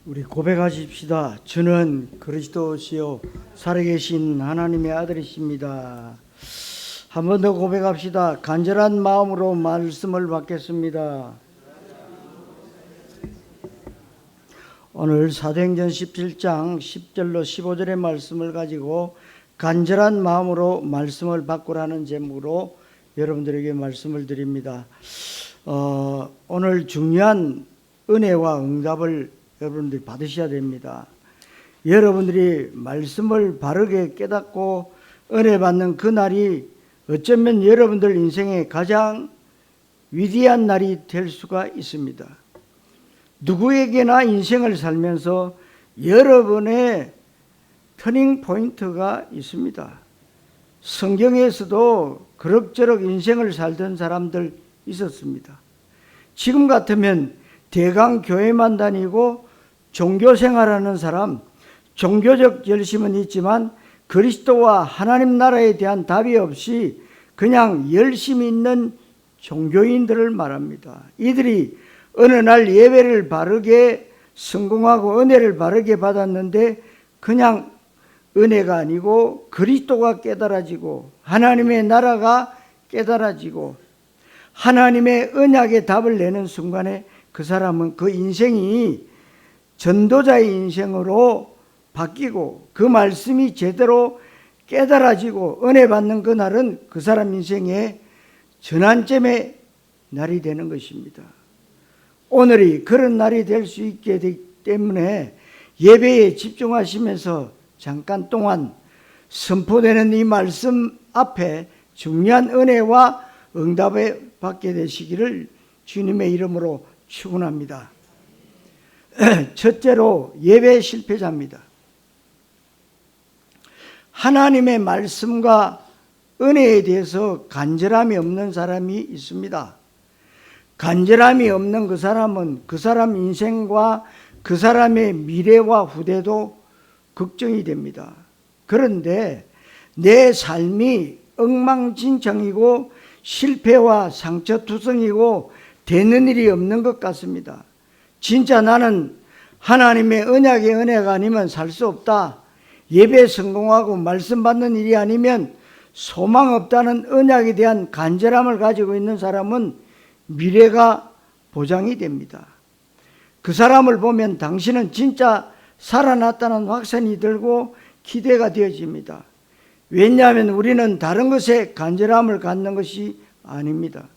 우리 고백하십시다. 주는 그리스도시요 살아계신 하나님의 아들이십니다. 한 번 더 고백합시다. 간절한 마음으로 말씀을 받겠습니다. 오늘 사도행전 17장 10절로 15절의 말씀을 가지고 간절한 마음으로 말씀을 받고라는 제목으로 여러분들에게 말씀을 드립니다. 오늘 중요한 은혜와 응답을 여러분들이 받으셔야 됩니다. 여러분들이 말씀을 바르게 깨닫고 은혜 받는 그 날이 어쩌면 여러분들 인생의 가장 위대한 날이 될 수가 있습니다. 누구에게나 인생을 살면서 여러분의 터닝 포인트가 있습니다. 성경에서도 그럭저럭 인생을 살던 사람들 있었습니다. 지금 같으면 대강 교회만 다니고 종교생활하는 사람, 종교적 열심은 있지만 그리스도와 하나님 나라에 대한 답이 없이 그냥 열심히 있는 종교인들을 말합니다. 이들이 어느 날 예배를 바르게 성공하고 은혜를 바르게 받았는데 그냥 은혜가 아니고 그리스도가 깨달아지고 하나님의 나라가 깨달아지고 하나님의 언약의 답을 내는 순간에 그 사람은 그 인생이 전도자의 인생으로 바뀌고 그 말씀이 제대로 깨달아지고 은혜 받는 그날은 그 사람 인생의 전환점의 날이 되는 것입니다. 오늘이 그런 날이 될 수 있게 되기 때문에 예배에 집중하시면서 잠깐 동안 선포되는 이 말씀 앞에 중요한 은혜와 응답을 받게 되시기를 주님의 이름으로 축원합니다. 첫째로 예배 실패자입니다. 하나님의 말씀과 은혜에 대해서 간절함이 없는 사람이 있습니다. 간절함이 없는 그 사람은 그 사람 인생과 그 사람의 미래와 후대도 걱정이 됩니다. 그런데 내 삶이 엉망진창이고 실패와 상처투성이고 되는 일이 없는 것 같습니다. 진짜 나는 하나님의 언약의 은혜가 아니면 살 수 없다. 예배 성공하고 말씀 받는 일이 아니면 소망 없다는 언약에 대한 간절함을 가지고 있는 사람은 미래가 보장이 됩니다. 그 사람을 보면 당신은 진짜 살아났다는 확신이 들고 기대가 되어집니다. 왜냐하면 우리는 다른 것에 간절함을 갖는 것이 아닙니다.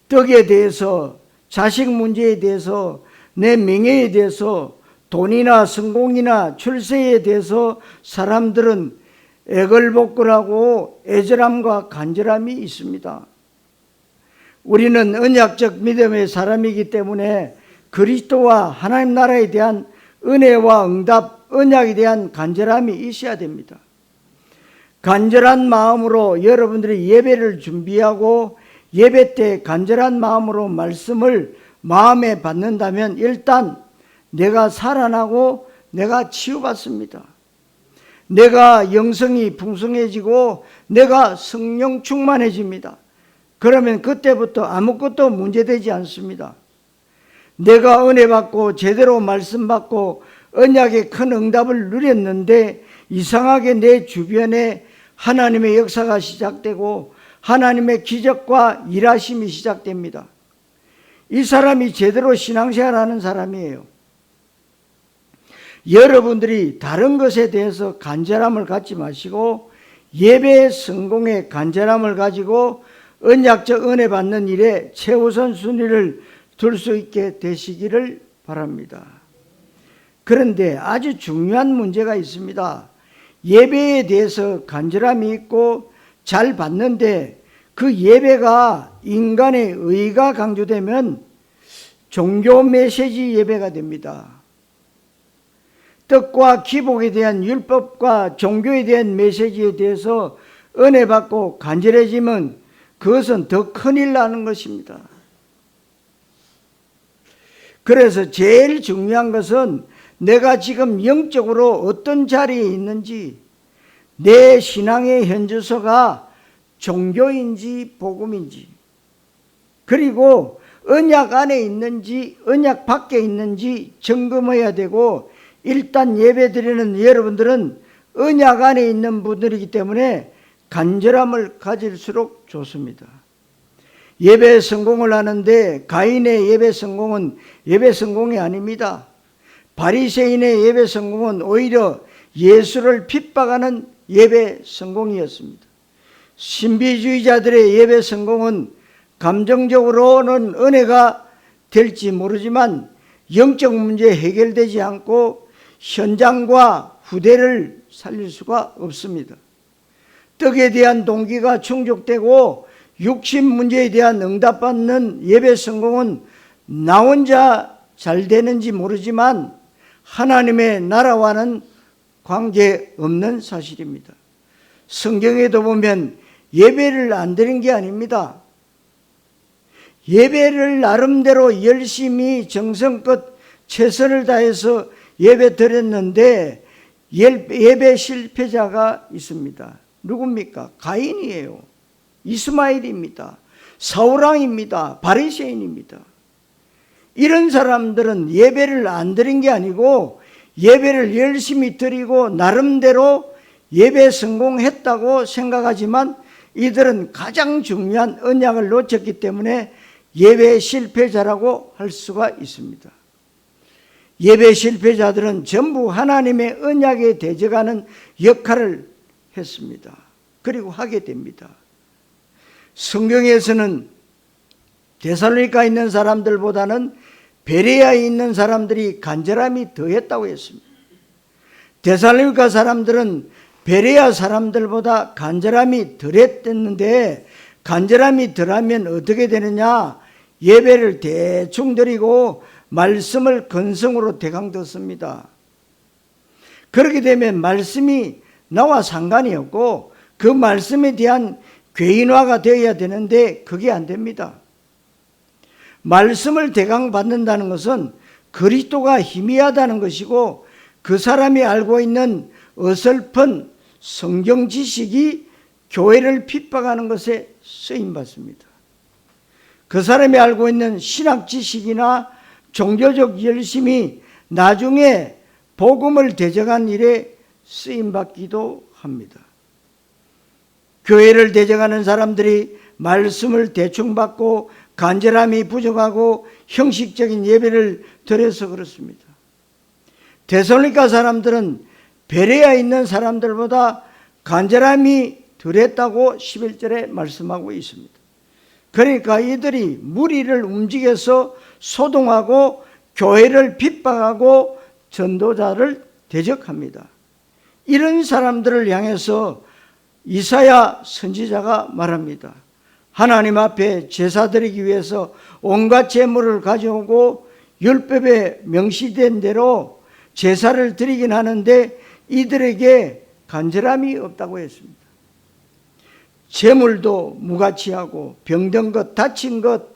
떡에 대해서, 자식 문제에 대해서, 내 명예에 대해서, 돈이나 성공이나 출세에 대해서 사람들은 애걸복걸하고 애절함과 간절함이 있습니다. 우리는 언약적 믿음의 사람이기 때문에 그리스도와 하나님 나라에 대한 은혜와 응답, 언약에 대한 간절함이 있어야 됩니다. 간절한 마음으로 여러분들이 예배를 준비하고 예배 때 간절한 마음으로 말씀을 마음에 받는다면 일단 내가 살아나고 내가 치유받습니다. 내가 영성이 풍성해지고 내가 성령 충만해집니다. 그러면 그때부터 아무것도 문제되지 않습니다. 내가 은혜 받고 제대로 말씀 받고 언약의 큰 응답을 누렸는데 이상하게 내 주변에 하나님의 역사가 시작되고 하나님의 기적과 일하심이 시작됩니다. 이 사람이 제대로 신앙생활하는 사람이에요. 여러분들이 다른 것에 대해서 간절함을 갖지 마시고 예배의 성공에 간절함을 가지고 언약적 은혜 받는 일에 최우선 순위를 둘 수 있게 되시기를 바랍니다. 그런데 아주 중요한 문제가 있습니다. 예배에 대해서 간절함이 있고 잘 받는데 그 예배가 인간의 의가 강조되면 종교 메시지 예배가 됩니다. 떡과 기복에 대한 율법과 종교에 대한 메시지에 대해서 은혜 받고 간절해지면 그것은 더 큰일 나는 것입니다. 그래서 제일 중요한 것은 내가 지금 영적으로 어떤 자리에 있는지, 내 신앙의 현주소가 종교인지 복음인지, 그리고 언약 안에 있는지 언약 밖에 있는지 점검해야 되고, 일단 예배드리는 여러분들은 언약 안에 있는 분들이기 때문에 간절함을 가질수록 좋습니다. 예배 성공을 하는데 가인의 예배 성공은 예배 성공이 아닙니다. 바리새인의 예배 성공은 오히려 예수를 핍박하는 예배 성공이었습니다. 신비주의자들의 예배 성공은 감정적으로는 은혜가 될지 모르지만 영적 문제 해결되지 않고 현장과 후대를 살릴 수가 없습니다. 떡에 대한 동기가 충족되고 육신 문제에 대한 응답받는 예배 성공은 나 혼자 잘 되는지 모르지만 하나님의 나라와는 관계없는 사실입니다. 성경에도 보면 예배를 안 드린 게 아닙니다. 예배를 나름대로 열심히 정성껏 최선을 다해서 예배 드렸는데 예배 실패자가 있습니다. 누굽니까? 가인이에요. 이스마엘입니다. 사울왕입니다. 바리새인입니다. 이런 사람들은 예배를 안 드린 게 아니고 예배를 열심히 드리고 나름대로 예배 성공했다고 생각하지만 이들은 가장 중요한 언약을 놓쳤기 때문에 예배 실패자라고 할 수가 있습니다. 예배 실패자들은 전부 하나님의 언약에 대적하는 역할을 했습니다. 그리고 하게 됩니다. 성경에서는 데살로니가에 있는 사람들보다는 베레아에 있는 사람들이 간절함이 더했다고 했습니다. 데살로니가 사람들은 베레아 사람들보다 간절함이 덜했는데, 간절함이 덜하면 어떻게 되느냐? 예배를 대충 드리고 말씀을 건성으로 대강 듣습니다. 그렇게 되면 말씀이 나와 상관이 없고 그 말씀에 대한 괴인화가 되어야 되는데 그게 안 됩니다. 말씀을 대강 받는다는 것은 그리스도가 희미하다는 것이고 그 사람이 알고 있는 어설픈 성경 지식이 교회를 핍박하는 것에 쓰임받습니다. 그 사람이 알고 있는 신학 지식이나 종교적 열심이 나중에 복음을 대적한 일에 쓰임받기도 합니다. 교회를 대적하는 사람들이 말씀을 대충 받고 간절함이 부족하고 형식적인 예배를 드려서 그렇습니다. 데살로니가 사람들은 베레아에 있는 사람들보다 간절함이 덜했다고 11절에 말씀하고 있습니다. 그러니까 이들이 무리를 움직여서 소동하고 교회를 핍박하고 전도자를 대적합니다. 이런 사람들을 향해서 이사야 선지자가 말합니다. 하나님 앞에 제사 드리기 위해서 온갖 제물을 가져오고 율법에 명시된 대로 제사를 드리긴 하는데 이들에게 간절함이 없다고 했습니다. 제물도 무가치하고 병든 것, 다친 것,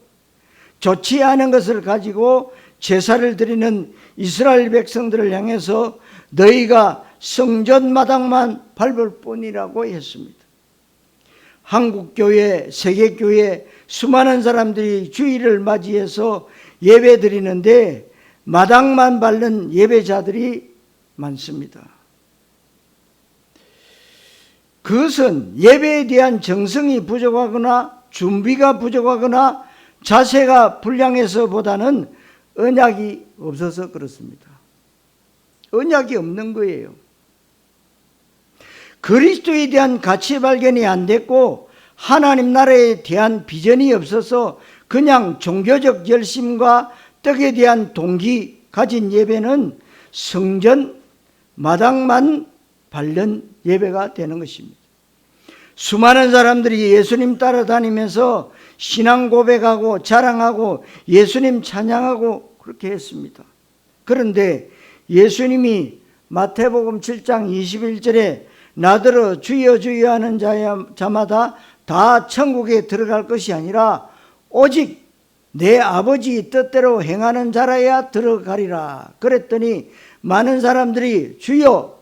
좋지 않은 것을 가지고 제사를 드리는 이스라엘 백성들을 향해서 너희가 성전 마당만 밟을 뿐이라고 했습니다. 한국교회, 세계교회 수많은 사람들이 주일을 맞이해서 예배 드리는데 마당만 밟는 예배자들이 많습니다. 그것은 예배에 대한 정성이 부족하거나 준비가 부족하거나 자세가 불량해서보다는 언약이 없어서 그렇습니다. 언약이 없는 거예요. 그리스도에 대한 가치 발견이 안 됐고 하나님 나라에 대한 비전이 없어서 그냥 종교적 열심과 떡에 대한 동기 가진 예배는 성전 마당만 밟는 예배가 되는 것입니다. 수많은 사람들이 예수님 따라다니면서 신앙 고백하고 자랑하고 예수님 찬양하고 그렇게 했습니다. 그런데 예수님이 마태복음 7장 21절에 나더러 주여 주여 하는 자마다 다 천국에 들어갈 것이 아니라 오직 내 아버지 뜻대로 행하는 자라야 들어가리라 그랬더니 많은 사람들이 주여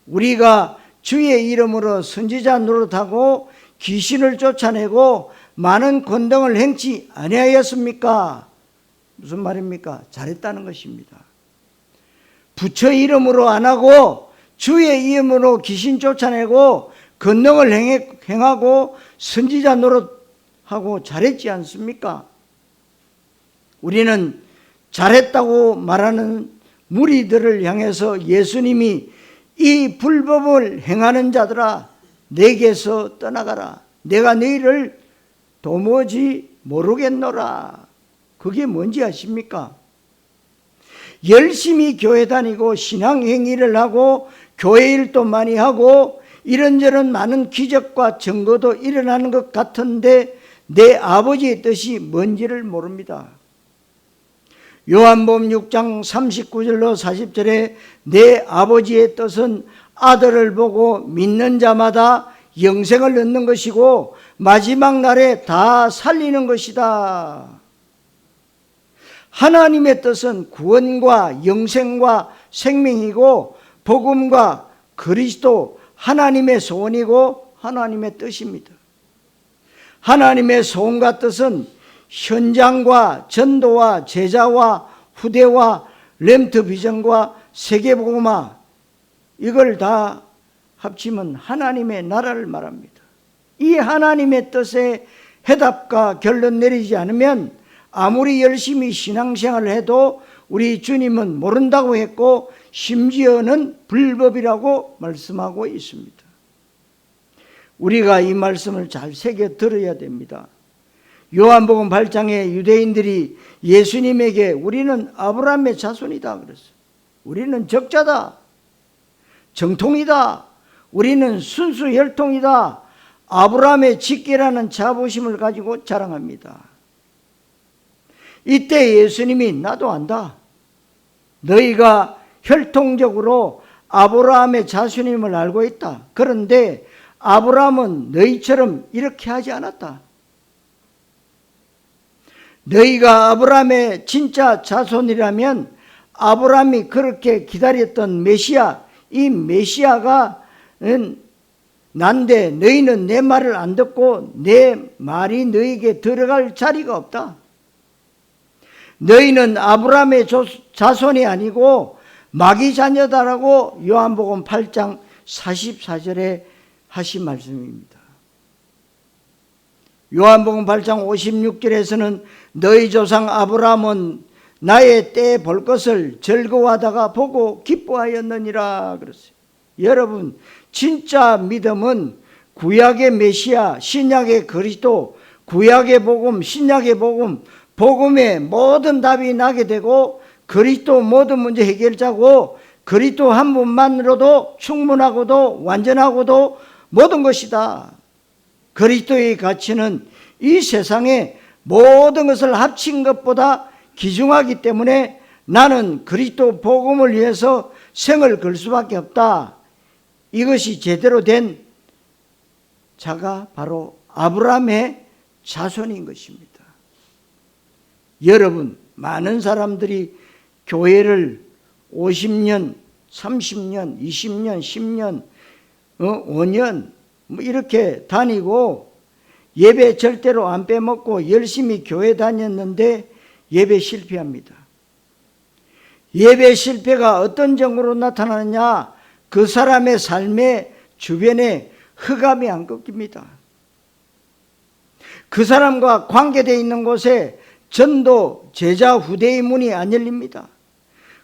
우리가 주의 이름으로 선지자 노릇하고 귀신을 쫓아내고 많은 권능을 행치 아니하였습니까? 무슨 말입니까? 잘했다는 것입니다. 부처 이름으로 안 하고 주의 이름으로 귀신 쫓아내고 권능을 행하고 선지자 노릇하고 잘했지 않습니까? 우리는 잘했다고 말하는 무리들을 향해서 예수님이 이 불법을 행하는 자들아 내게서 떠나가라. 내가 너희를 도무지 모르겠노라. 그게 뭔지 아십니까? 열심히 교회 다니고 신앙행위를 하고 교회 일도 많이 하고 이런저런 많은 기적과 증거도 일어나는 것 같은데 내 아버지의 뜻이 뭔지를 모릅니다. 요한복음 6장 39절로 40절에 내 아버지의 뜻은 아들을 보고 믿는 자마다 영생을 얻는 것이고 마지막 날에 다 살리는 것이다. 하나님의 뜻은 구원과 영생과 생명이고 복음과 그리스도 하나님의 소원이고 하나님의 뜻입니다. 하나님의 소원과 뜻은 현장과 전도와 제자와 후대와 렘트 비전과 세계복음화 이걸 다 합치면 하나님의 나라를 말합니다. 이 하나님의 뜻에 해답과 결론 내리지 않으면 아무리 열심히 신앙생활을 해도 우리 주님은 모른다고 했고 심지어는 불법이라고 말씀하고 있습니다. 우리가 이 말씀을 잘 새겨 들어야 됩니다. 요한복음 8장에 유대인들이 예수님에게 우리는 아브라함의 자손이다 그랬어요. 우리는 적자다. 정통이다. 우리는 순수 혈통이다. 아브라함의 직계라는 자부심을 가지고 자랑합니다. 이때 예수님이 나도 안다. 너희가 혈통적으로 아브라함의 자손임을 알고 있다. 그런데 아브라함은 너희처럼 이렇게 하지 않았다. 너희가 아브라함의 진짜 자손이라면 아브라함이 그렇게 기다렸던 메시아, 이 메시아가 난데 너희는 내 말을 안 듣고 내 말이 너희에게 들어갈 자리가 없다. 너희는 아브라함의 자손이 아니고 마귀 자녀다라고 요한복음 8장 44절에 하신 말씀입니다. 요한복음 8장 56절에서는 너희 조상 아브라함은 나의 때에 볼 것을 즐거워하다가 보고 기뻐하였느니라 그랬어요. 여러분, 진짜 믿음은 구약의 메시아, 신약의 그리스도, 구약의 복음, 신약의 복음, 복음에 모든 답이 나게 되고 그리스도 모든 문제 해결자고 그리스도 한 분만으로도 충분하고도 완전하고도 모든 것이다. 그리스도의 가치는 이 세상에 모든 것을 합친 것보다 귀중하기 때문에 나는 그리스도 복음을 위해서 생을 걸 수밖에 없다. 이것이 제대로 된 자가 바로 아브라함의 자손인 것입니다. 여러분, 많은 사람들이 교회를 50년, 30년, 20년, 10년, 5년 이렇게 다니고 예배 절대로 안 빼먹고 열심히 교회 다녔는데 예배 실패합니다. 예배 실패가 어떤 정도로 나타나느냐? 그 사람의 삶의 주변에 흑암이 안 꺾입니다. 그 사람과 관계되어 있는 곳에 전도, 제자, 후대의 문이 안 열립니다.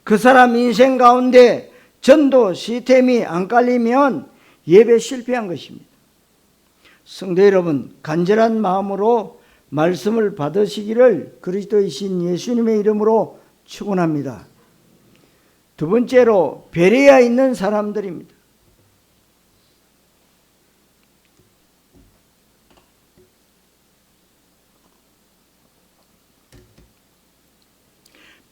그 사람 인생 가운데 전도 시스템이 안 깔리면 예배 실패한 것입니다. 성도 여러분, 간절한 마음으로 말씀을 받으시기를 그리스도이신 예수님의 이름으로 축원합니다. 두 번째로 베레아에 있는 사람들입니다.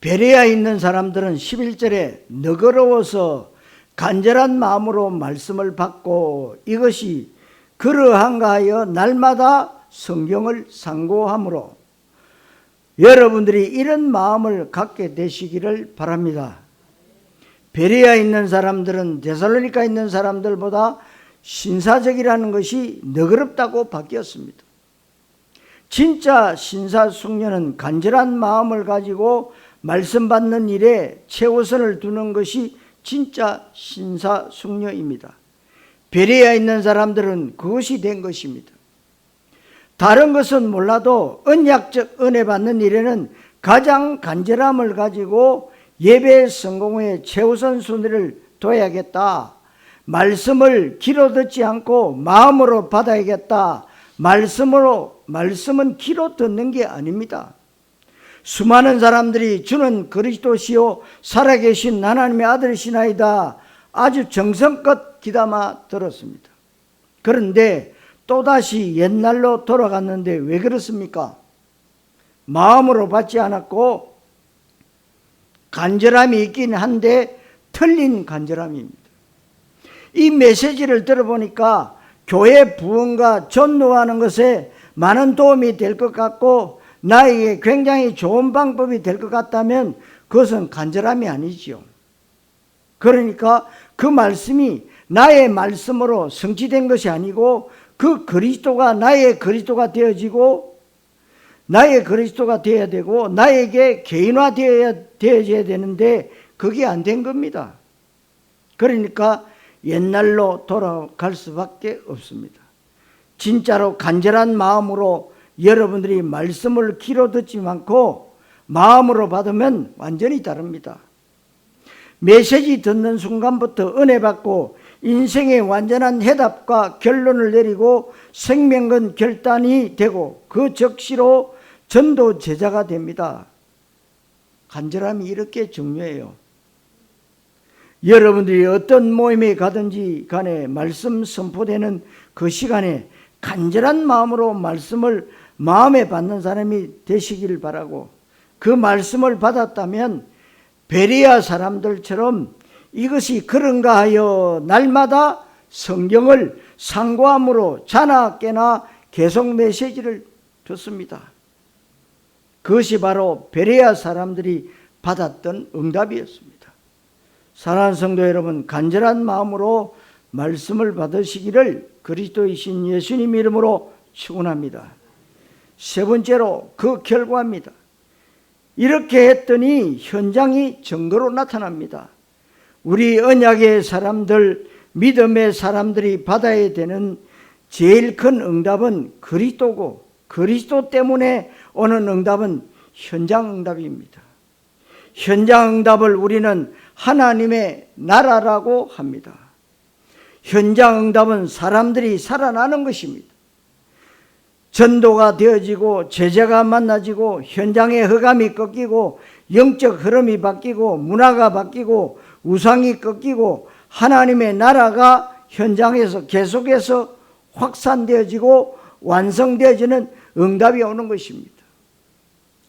베레아에 있는 사람들은 11절에 너그러워서 간절한 마음으로 말씀을 받고 이것이 그러한가 하여 날마다 성경을 상고함으로 여러분들이 이런 마음을 갖게 되시기를 바랍니다. 베레아에 있는 사람들은 데살로니가에 있는 사람들보다 신사적이라는 것이 너그럽다고 바뀌었습니다. 진짜 신사숙녀는 간절한 마음을 가지고 말씀 받는 일에 최우선을 두는 것이 진짜 신사숙녀입니다. 베레아에 있는 사람들은 그것이 된 것입니다. 다른 것은 몰라도 언약적 은혜 받는 일에는 가장 간절함을 가지고 예배 성공에 최우선 순위를 둬야겠다. 말씀을 귀로 듣지 않고 마음으로 받아야겠다. 말씀은 귀로 듣는 게 아닙니다. 수많은 사람들이 주는 그리스도시요 살아계신 하나님의 아들이시나이다 아주 정성껏 귀담아 들었습니다. 그런데 또다시 옛날로 돌아갔는데 왜 그렇습니까? 마음으로 받지 않았고 간절함이 있긴 한데 틀린 간절함입니다. 이 메시지를 들어보니까 교회 부흥과 전도하는 것에 많은 도움이 될 것 같고 나에게 굉장히 좋은 방법이 될 것 같다면 그것은 간절함이 아니지요. 그러니까 그 말씀이 나의 말씀으로 성취된 것이 아니고 그 그리스도가 나의 그리스도가 되어지고 나의 그리스도가 되어야 되고 나에게 개인화되어져야 되는데 그게 안 된 겁니다. 그러니까 옛날로 돌아갈 수밖에 없습니다. 진짜로 간절한 마음으로 여러분들이 말씀을 귀로 듣지 않고 마음으로 받으면 완전히 다릅니다. 메시지 듣는 순간부터 은혜 받고 인생의 완전한 해답과 결론을 내리고 생명건 결단이 되고 그 적시로 전도 제자가 됩니다. 간절함이 이렇게 중요해요. 여러분들이 어떤 모임에 가든지 간에 말씀 선포되는 그 시간에 간절한 마음으로 말씀을 마음에 받는 사람이 되시길 바라고 그 말씀을 받았다면 베레아 사람들처럼 이것이 그런가 하여 날마다 성경을 상고함으로 자나 깨나 계속 메시지를 줬습니다. 그것이 바로 베레아 사람들이 받았던 응답이었습니다. 사랑하는 성도 여러분, 간절한 마음으로 말씀을 받으시기를 그리스도이신 예수님 이름으로 축원합니다. 세 번째로 그 결과입니다. 이렇게 했더니 현장이 증거로 나타납니다. 우리 언약의 사람들, 믿음의 사람들이 받아야 되는 제일 큰 응답은 그리스도고 그리스도 때문에 오는 응답은 현장 응답입니다. 현장 응답을 우리는 하나님의 나라라고 합니다. 현장 응답은 사람들이 살아나는 것입니다. 전도가 되어지고 제자가 만나지고 현장의 흑암이 꺾이고 영적 흐름이 바뀌고 문화가 바뀌고 우상이 꺾이고 하나님의 나라가 현장에서 계속해서 확산되어지고 완성되어지는 응답이 오는 것입니다.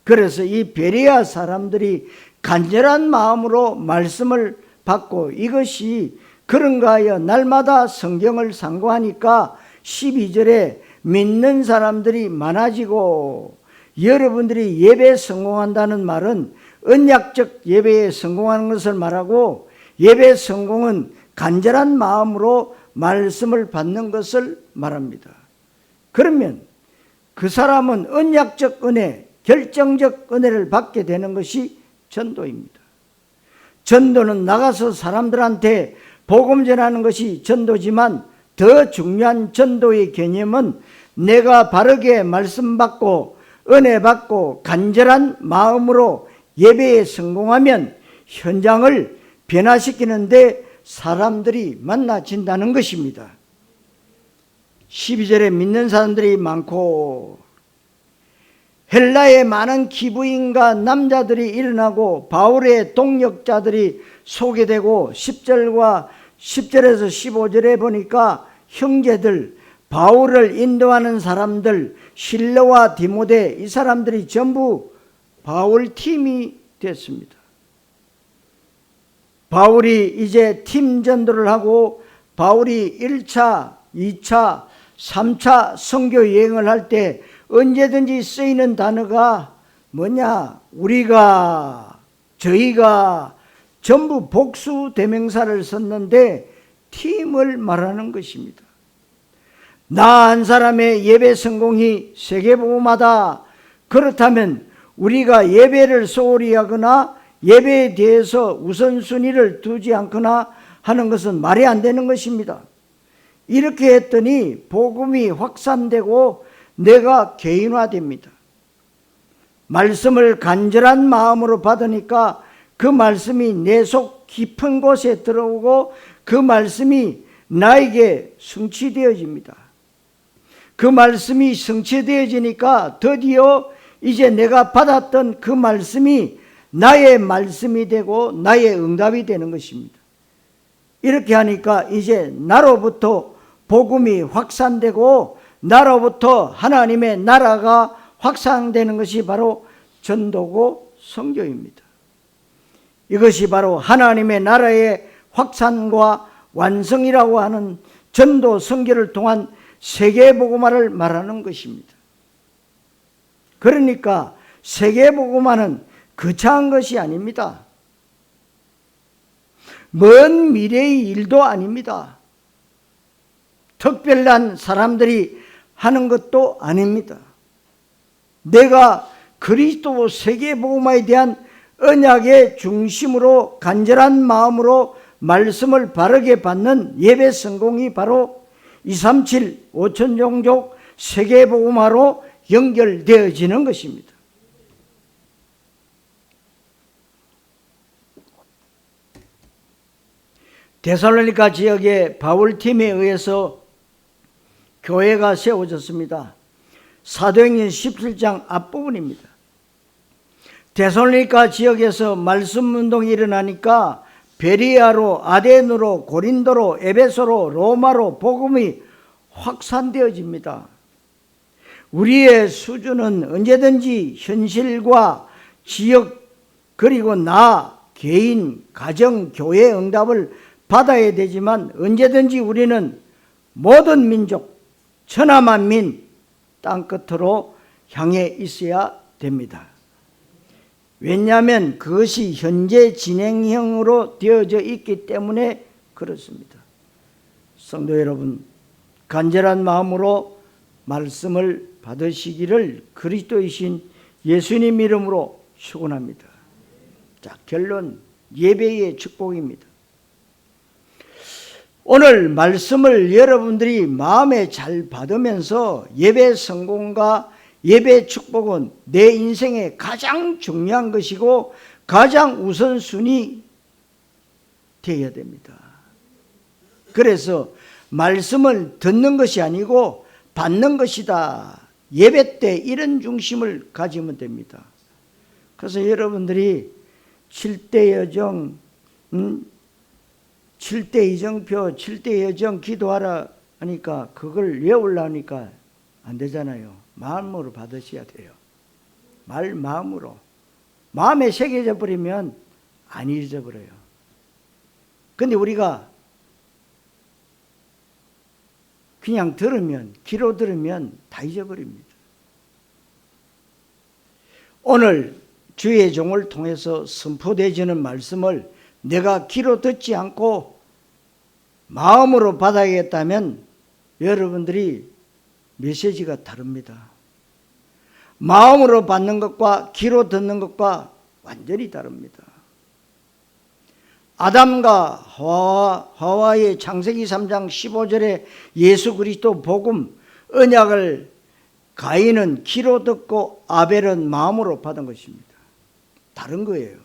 그래서 이 베레아 사람들이 간절한 마음으로 말씀을 받고 이것이 그런가 하여 날마다 성경을 상고하니까 12절에 믿는 사람들이 많아지고 여러분들이 예배에 성공한다는 말은 언약적 예배에 성공하는 것을 말하고 예배 성공은 간절한 마음으로 말씀을 받는 것을 말합니다. 그러면 그 사람은 언약적 은혜, 결정적 은혜를 받게 되는 것이 전도입니다. 전도는 나가서 사람들한테 복음 전하는 것이 전도지만 더 중요한 전도의 개념은 내가 바르게 말씀 받고 은혜 받고 간절한 마음으로 예배에 성공하면 현장을 변화시키는데 사람들이 만나진다는 것입니다. 12절에 믿는 사람들이 많고 헬라의 많은 기부인과 남자들이 일어나고 바울의 동역자들이 소개되고 10절에서 15절에 보니까 형제들, 바울을 인도하는 사람들, 실로와 디모데 이 사람들이 전부 바울 팀이 됐습니다. 바울이 이제 팀 전도를 하고 바울이 1차, 2차, 3차 선교 여행을 할 때 언제든지 쓰이는 단어가 뭐냐? 우리가, 저희가 전부 복수 대명사를 썼는데 팀을 말하는 것입니다. 나 한 사람의 예배 성공이 세계복음화다. 그렇다면 우리가 예배를 소홀히 하거나 예배에 대해서 우선순위를 두지 않거나 하는 것은 말이 안 되는 것입니다. 이렇게 했더니 복음이 확산되고 내가 개인화됩니다. 말씀을 간절한 마음으로 받으니까 그 말씀이 내 속 깊은 곳에 들어오고 그 말씀이 나에게 성취되어집니다. 그 말씀이 성취되어지니까 드디어 이제 내가 받았던 그 말씀이 나의 말씀이 되고 나의 응답이 되는 것입니다. 이렇게 하니까 이제 나로부터 복음이 확산되고 나로부터 하나님의 나라가 확산되는 것이 바로 전도고 선교입니다. 이것이 바로 하나님의 나라의 확산과 완성이라고 하는 전도 선교를 통한 세계복음화를 말하는 것입니다. 그러니까 세계복음화는 거창한 것이 아닙니다. 먼 미래의 일도 아닙니다. 특별한 사람들이 하는 것도 아닙니다. 내가 그리스도 세계복음화에 대한 언약의 중심으로 간절한 마음으로 말씀을 바르게 받는 예배 성공이 바로 237 5천종족 세계복음화로 연결되어지는 것입니다. 데살로니가 지역의 바울팀에 의해서 교회가 세워졌습니다. 사도행전 17장 앞부분입니다. 데살로니가 지역에서 말씀 운동이 일어나니까 베리아로, 아덴으로, 고린도로, 에베소로, 로마로 복음이 확산되어집니다. 우리의 수준은 언제든지 현실과 지역 그리고 나, 개인, 가정, 교회 응답을 받아야 되지만 언제든지 우리는 모든 민족, 천하만민 땅끝으로 향해 있어야 됩니다. 왜냐하면 그것이 현재 진행형으로 되어져 있기 때문에 그렇습니다. 성도 여러분, 간절한 마음으로 말씀을 받으시기를 그리스도이신 예수님 이름으로 축원합니다. 자, 결론, 예배의 축복입니다. 오늘 말씀을 여러분들이 마음에 잘 받으면서 예배 성공과 예배 축복은 내 인생에 가장 중요한 것이고 가장 우선순위 되어야 됩니다. 그래서 말씀을 듣는 것이 아니고 받는 것이다. 예배 때 이런 중심을 가지면 됩니다. 그래서 여러분들이 7대 여정, 7대 이정표, 7대 여정 기도하라 하니까 그걸 외우려니까 안 되잖아요. 마음으로 받으셔야 돼요. 마음으로. 마음에 새겨져 버리면 안 잊어버려요. 근데 우리가 그냥 들으면, 귀로 들으면 다 잊어버립니다. 오늘 주의 종을 통해서 선포되어지는 말씀을 내가 귀로 듣지 않고 마음으로 받아야겠다면 여러분들이 메시지가 다릅니다. 마음으로 받는 것과 귀로 듣는 것과 완전히 다릅니다. 아담과 하와의 창세기 3장 15절에 예수 그리스도 복음, 언약을 가인은 귀로 듣고 아벨은 마음으로 받은 것입니다. 다른 거예요.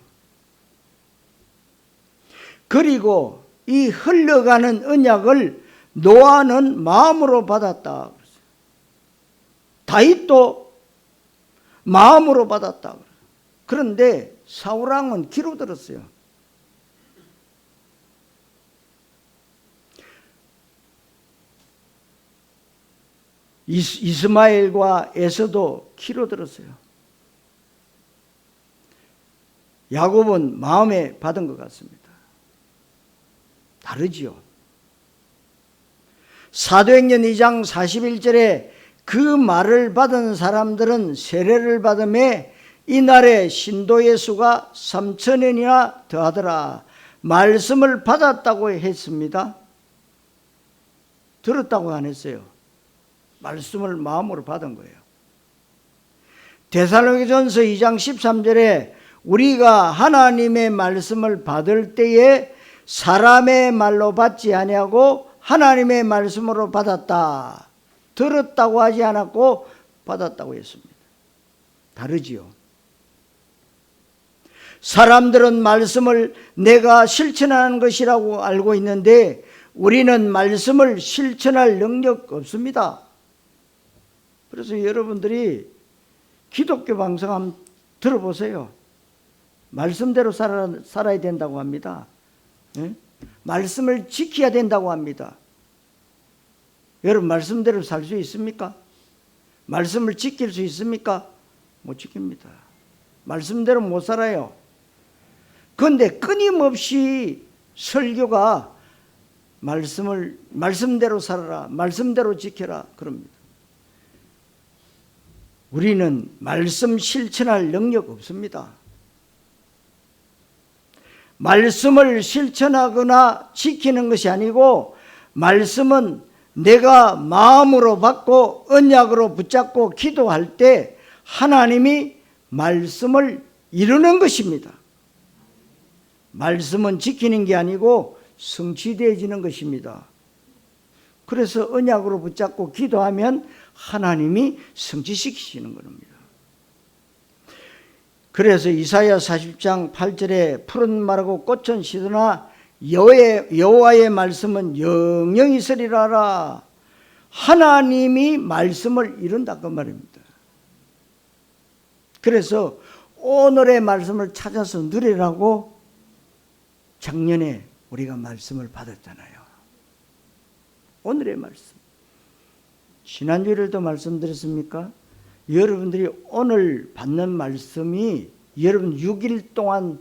그리고 이 흘러가는 언약을 노아는 마음으로 받았다. 다윗도 마음으로 받았다. 그런데 사울왕은 귀로 들었어요. 이스마엘과 에서도 귀로 들었어요. 야곱은 마음에 받은 것 같습니다. 다르지요. 사도행전 2장 41절에 그 말을 받은 사람들은 세례를 받음에 이날에 신도의 수가 3,000명이나 더하더라. 말씀을 받았다고 했습니다. 들었다고 안 했어요. 말씀을 마음으로 받은 거예요. 데살로니가전서 2장 13절에 우리가 하나님의 말씀을 받을 때에 사람의 말로 받지 아니하고 하나님의 말씀으로 받았다. 들었다고 하지 않았고 받았다고 했습니다. 다르지요. 사람들은 말씀을 내가 실천하는 것이라고 알고 있는데 우리는 말씀을 실천할 능력 없습니다. 그래서 여러분들이 기독교 방송 한번 들어보세요. 말씀대로 살아야 된다고 합니다. 예? 말씀을 지켜야 된다고 합니다. 여러분 말씀대로 살 수 있습니까? 말씀을 지킬 수 있습니까? 못 지킵니다. 말씀대로 못 살아요. 그런데 끊임없이 설교가 말씀대로 살아라, 말씀대로 지켜라 그럽니다. 우리는 말씀 실천할 능력 없습니다. 말씀을 실천하거나 지키는 것이 아니고 말씀은 내가 마음으로 받고 언약으로 붙잡고 기도할 때 하나님이 말씀을 이루는 것입니다. 말씀은 지키는 게 아니고 성취되어지는 것입니다. 그래서 언약으로 붙잡고 기도하면 하나님이 성취시키시는 겁니다. 그래서 이사야 40장 8절에 푸른 말하고 꽃은 시드나 여호와의 말씀은 영영이 있으리라. 하나님이 말씀을 이룬다 그 말입니다. 그래서 오늘의 말씀을 찾아서 누리라고 작년에 우리가 말씀을 받았잖아요. 오늘의 말씀. 지난주에도 말씀드렸습니까? 여러분들이 오늘 받는 말씀이 여러분 6일 동안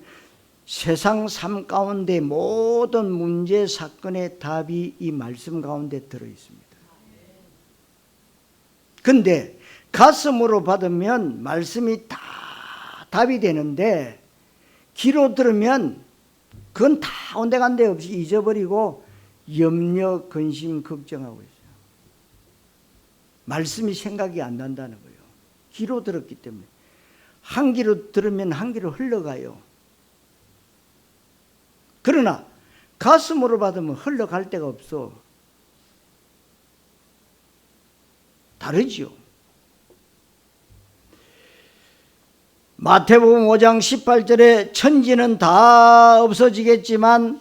세상 삶 가운데 모든 문제 사건의 답이 이 말씀 가운데 들어있습니다. 근데 가슴으로 받으면 말씀이 다 답이 되는데 귀로 들으면 그건 다 온데간데 없이 잊어버리고 염려, 근심, 걱정하고 있어요. 말씀이 생각이 안 난다는 거예요. 귀로 들었기 때문에. 한 귀로 들으면 한 귀로 흘러가요. 그러나 가슴으로 받으면 흘러갈 데가 없어. 다르지요. 마태복음 5장 18절에 천지는 다 없어지겠지만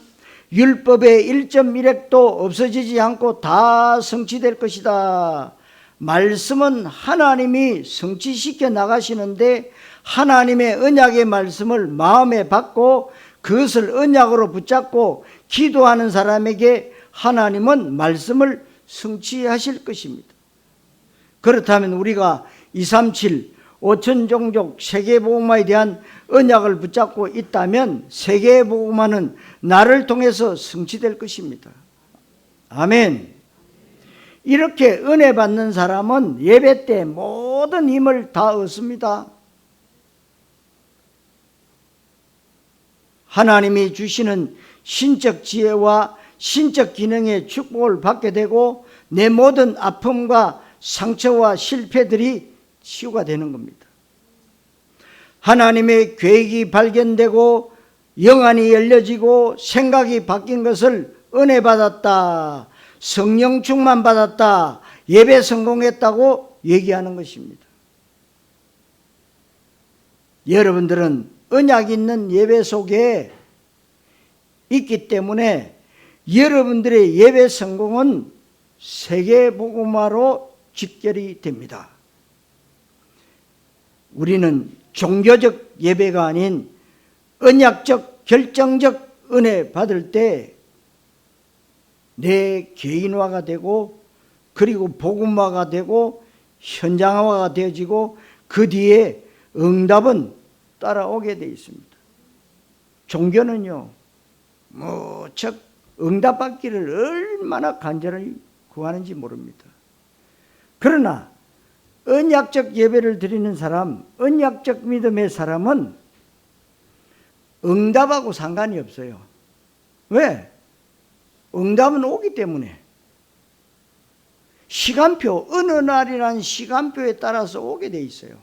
율법의 1.1획도 없어지지 않고 다 성취될 것이다. 말씀은 하나님이 성취시켜 나가시는데 하나님의 언약의 말씀을 마음에 받고 그것을 언약으로 붙잡고 기도하는 사람에게 하나님은 말씀을 성취하실 것입니다. 그렇다면 우리가 237 5천종족 세계복음화에 대한 언약을 붙잡고 있다면 세계복음화는 나를 통해서 성취될 것입니다. 아멘. 이렇게 은혜 받는 사람은 예배 때 모든 힘을 다 얻습니다. 하나님이 주시는 신적 지혜와 신적 기능의 축복을 받게 되고 내 모든 아픔과 상처와 실패들이 치유가 되는 겁니다. 하나님의 계획이 발견되고 영안이 열려지고 생각이 바뀐 것을 은혜 받았다, 성령 충만 받았다, 예배 성공했다고 얘기하는 것입니다. 여러분들은 언약 있는 예배 속에 있기 때문에 여러분들의 예배 성공은 세계복음화로 직결이 됩니다. 우리는 종교적 예배가 아닌 언약적 결정적 은혜 받을 때 내 개인화가 되고 그리고 복음화가 되고 현장화가 되어지고 그 뒤에 응답은 따라오게 되어 있습니다. 종교는요 무척 응답받기를 얼마나 간절히 구하는지 모릅니다. 그러나 언약적 예배를 드리는 사람, 언약적 믿음의 사람은 응답하고 상관이 없어요. 왜? 응답은 오기 때문에. 시간표, 어느 날이라는 시간표에 따라서 오게 돼 있어요.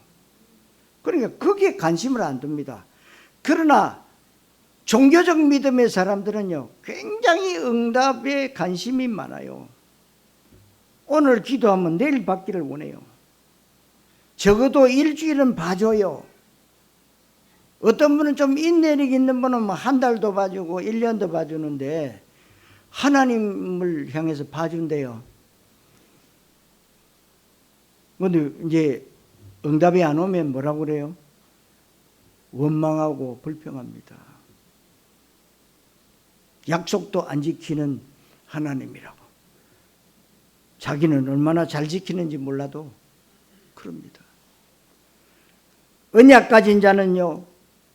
그러니까 거기에 관심을 안 둡니다. 그러나 종교적 믿음의 사람들은요, 굉장히 응답에 관심이 많아요. 오늘 기도하면 내일 받기를 원해요. 적어도 일주일은 봐줘요. 어떤 분은 좀 인내력 있는 분은 뭐 한 달도 봐주고 1년도 봐주는데 하나님을 향해서 봐준대요. 근데 이제 응답이 안 오면 뭐라고 그래요? 원망하고 불평합니다. 약속도 안 지키는 하나님이라고. 자기는 얼마나 잘 지키는지 몰라도 그럽니다. 언약 가진 자는요,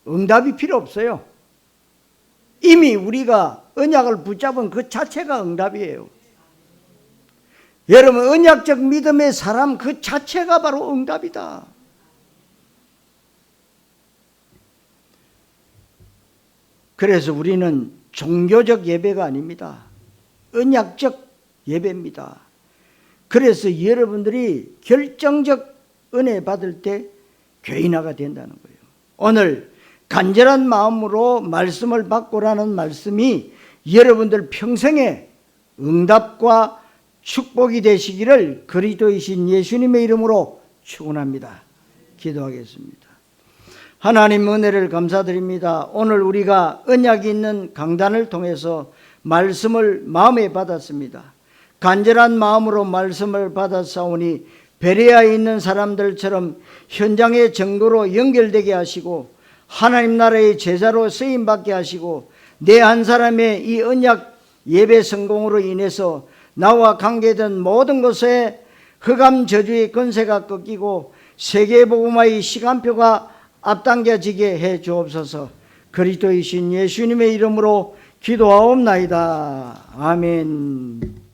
응답이 필요 없어요. 이미 우리가 언약을 붙잡은 그 자체가 응답이에요. 여러분, 언약적 믿음의 사람 그 자체가 바로 응답이다. 그래서 우리는 종교적 예배가 아닙니다. 언약적 예배입니다. 그래서 여러분들이 결정적 은혜 받을 때 교인화가 된다는 거예요. 오늘 간절한 마음으로 말씀을 받고라는 말씀이 여러분들 평생에 응답과 축복이 되시기를 그리스도이신 예수님의 이름으로 축원합니다. 기도하겠습니다. 하나님 은혜를 감사드립니다. 오늘 우리가 언약이 있는 강단을 통해서 말씀을 마음에 받았습니다. 간절한 마음으로 말씀을 받았사오니 베레아에 있는 사람들처럼 현장의 증거로 연결되게 하시고 하나님 나라의 제자로 쓰임받게 하시고 내 한 사람의 이 언약 예배 성공으로 인해서 나와 관계된 모든 것에 흑암 저주의 권세가 꺾이고 세계복음화의 시간표가 앞당겨지게 해 주옵소서. 그리스도이신 예수님의 이름으로 기도하옵나이다. 아멘.